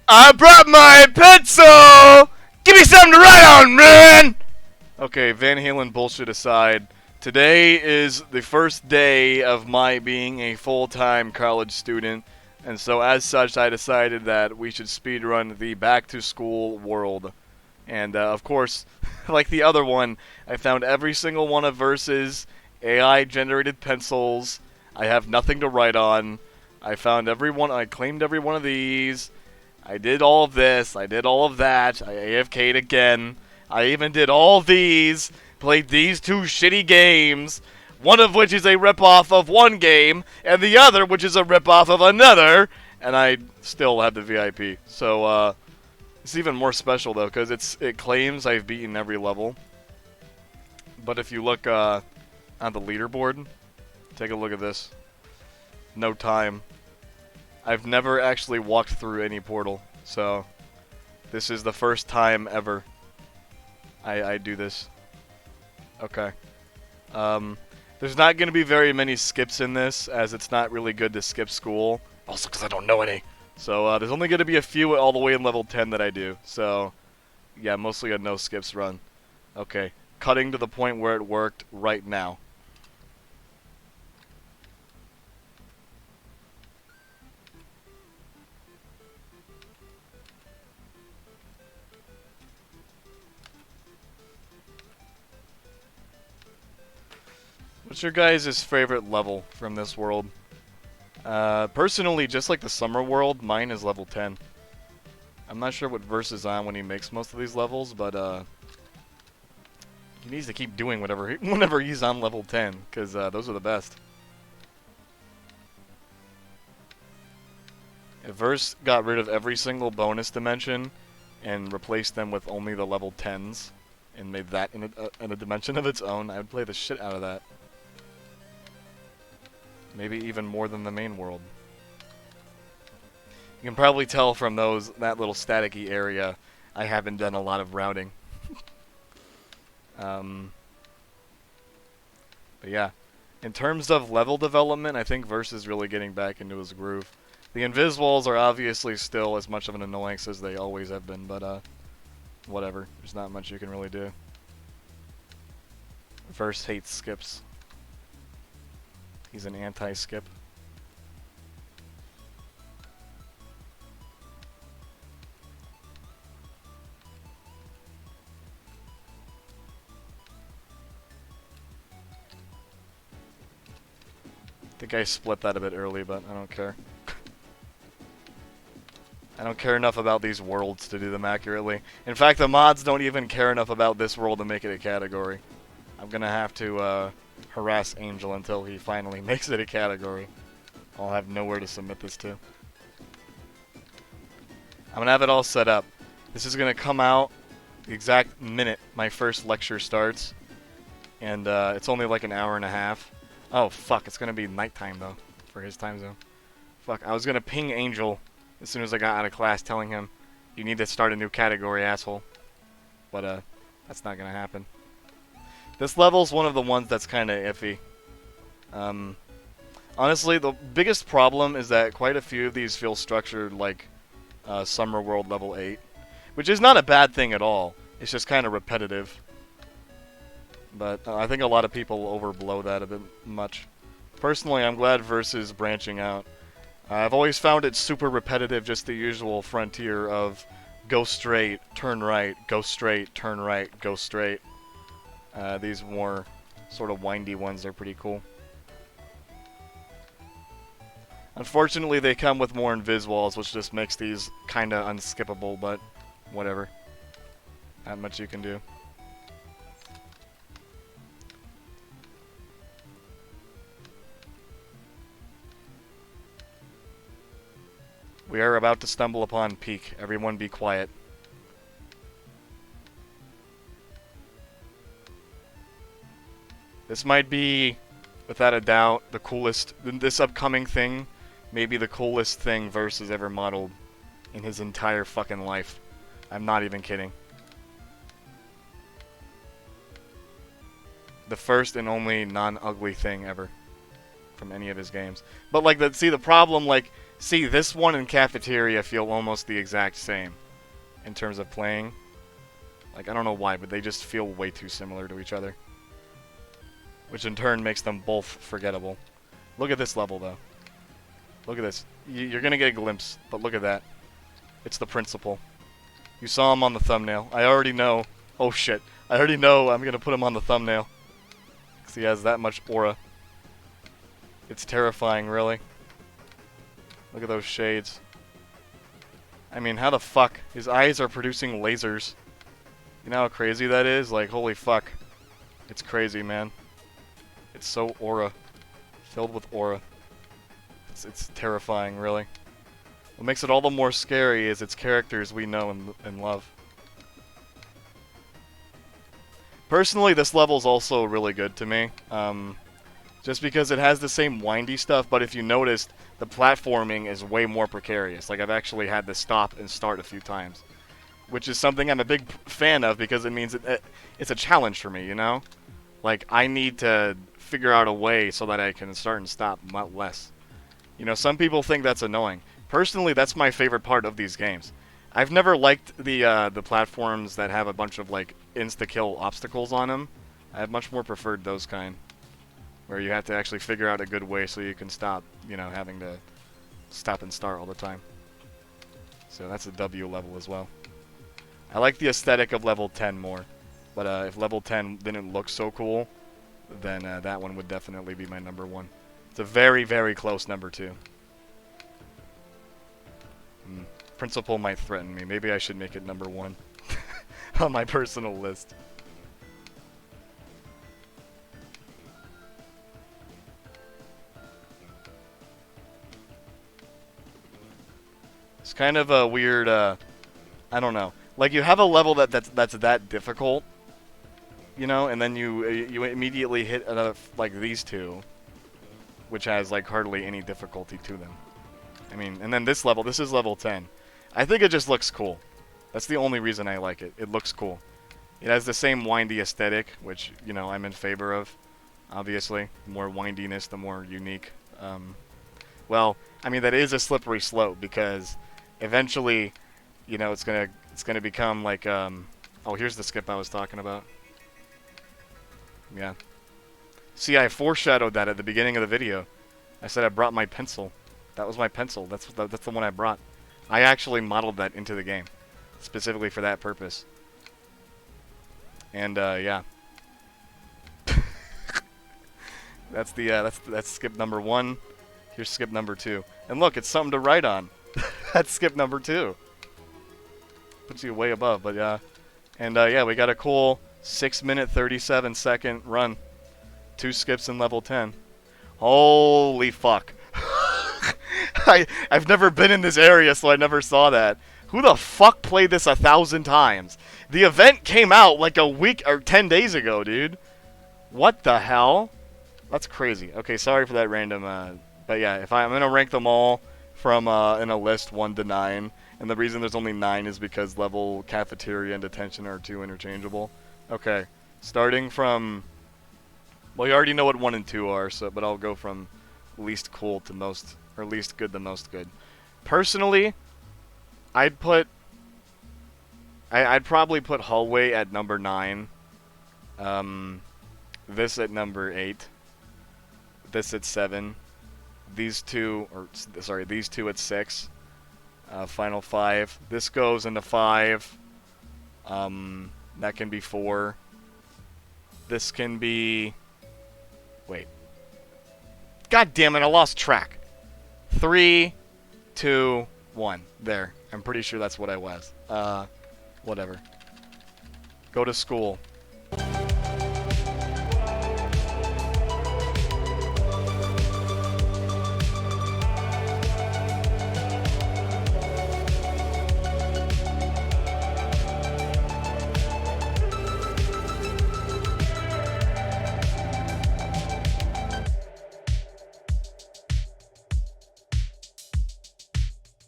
I brought my pencil! Give me something to write on, man! Okay, Van Halen bullshit aside, today is the first day of my being a full-time college student, and so as such I decided that we should speedrun the back-to-school world. And of course, like the other one, I found every single one of Verse's AI-generated pencils. I have nothing to write on. I found every one, I claimed every one of these. I did all of this, I did all of that, I AFK'd again. I even did all these, played these two shitty games, one of which is a ripoff of one game, and the other which is a ripoff of another, and I still have the VIP. So, it's even more special though, because it claims I've beaten every level. But if you look on the leaderboard, take a look at this. No time. I've never actually walked through any portal, so this is the first time ever I do this. Okay. There's not going to be very many skips in this, as it's not really good to skip school. Also because I don't know any. So there's only going to be a few all the way in level 10 that I do. So, yeah, mostly a no skips run. Okay. Cutting to the point where it worked right now. What's your guys' favorite level from this world? Personally, just like the summer world, mine is level 10. I'm not sure what Verse is on when he makes most of these levels, but he needs to keep doing whenever he's on level 10, because those are the best. If Verse got rid of every single bonus dimension and replaced them with only the level 10s and made that in a dimension of its own, I would play the shit out of that. Maybe even more than the main world. You can probably tell from that little staticky area, I haven't done a lot of routing. But yeah, in terms of level development, I think Verse is really getting back into his groove. The invis walls are obviously still as much of an annoyance as they always have been, but whatever. There's not much you can really do. Verse hates skips. He's an anti-skip. I think I split that a bit early, but I don't care. I don't care enough about these worlds to do them accurately. In fact, the mods don't even care enough about this world to make it a category. I'm gonna have to harass Angel until he finally makes it a category. I'll have nowhere to submit this to. I'm gonna have it all set up. This is gonna come out the exact minute my first lecture starts. And it's only like an hour and a half. Oh fuck, it's gonna be nighttime though, for his time zone. Fuck, I was gonna ping Angel as soon as I got out of class telling him, you need to start a new category, asshole. But that's not gonna happen. This level's one of the ones that's kinda iffy. Honestly, the biggest problem is that quite a few of these feel structured like Summer World level 8. Which is not a bad thing at all. It's just kinda repetitive. But I think a lot of people overblow that a bit much. Personally, I'm glad Verse is branching out. I've always found it super repetitive, just the usual frontier of go straight, turn right, go straight, turn right, go straight. These more sort of windy ones are pretty cool. Unfortunately, they come with more invis walls, which just makes these kinda unskippable, but whatever. Not much you can do. We are about to stumble upon peak. Everyone be quiet. This might be, without a doubt, the coolest, this upcoming thing, maybe the coolest thing Verse has ever modeled in his entire fucking life. I'm not even kidding. The first and only non-ugly thing ever from any of his games. But like, see the problem, like, See, this one and Cafeteria feel almost the exact same in terms of playing. Like, I don't know why, but they just feel way too similar to each other. Which in turn makes them both forgettable. Look at this level, though. Look at this. You're gonna get a glimpse, but look at that. It's the principal. You saw him on the thumbnail. I already know. Oh shit. I already know I'm gonna put him on the thumbnail. Because he has that much aura. It's terrifying, really. Look at those shades. I mean, how the fuck? His eyes are producing lasers. You know how crazy that is? Like, holy fuck. It's crazy, man. It's so aura. Filled with aura. It's terrifying, really. What makes it all the more scary is its characters we know and love. Personally, this level's also really good to me. Just because it has the same windy stuff, but if you noticed, the platforming is way more precarious. Like, I've actually had to stop and start a few times. Which is something I'm a big fan of because it means it's a challenge for me, you know? Like, I need to figure out a way so that I can start and stop less. You know, some people think that's annoying. Personally, that's my favorite part of these games. I've never liked the platforms that have a bunch of, like, insta-kill obstacles on them. I've much more preferred those kind. Where you have to actually figure out a good way so you can stop, you know, having to stop and start all the time. So that's a W level as well. I like the aesthetic of level 10 more. But if level 10 didn't look so cool, then that one would definitely be my number 1. It's a very, very close number 2. Principal might threaten me. Maybe I should make it number 1 on my personal list. It's kind of a weird, I don't know. Like, you have a level that's that difficult, you know, and then you immediately hit another, like these two, which has, like, hardly any difficulty to them. I mean, and then this level, this is level 10. I think it just looks cool. That's the only reason I like it. It looks cool. It has the same windy aesthetic, which, you know, I'm in favor of, obviously. The more windiness, the more unique. Well, I mean, that is a slippery slope, because eventually, you know, it's gonna become like, oh, here's the skip I was talking about. Yeah. See, I foreshadowed that at the beginning of the video. I said I brought my pencil. That was my pencil. That's the one I brought. I actually modeled that into the game, specifically for that purpose. And yeah. that's skip number 1. Here's skip number 2. And look, it's something to write on. That's skip number 2. Puts you way above, but yeah. And yeah, we got a cool 6-minute 37-second run. 2 skips in level 10. Holy fuck. I've never been in this area, so I never saw that. Who the fuck played this 1,000 times? The event came out like a week or 10 days ago, dude. What the hell? That's crazy. Okay, sorry for that random, but yeah, if I'm gonna rank them all from in a list 1 to 9, and the reason there's only 9 is because level Cafeteria and Detention are 2 interchangeable. Okay, starting from, well, you already know what 1 and 2 are, so but I'll go from least cool to most, or least good to most good. Personally, I'd probably put Hallway at number 9. This at number 8. This at 7. These two at 6. Final 5. This goes into 5. That can be 4. This can be... Wait. God damn it, I lost track. 3, 2, 1. There. I'm pretty sure that's what I was. Whatever. Go to school.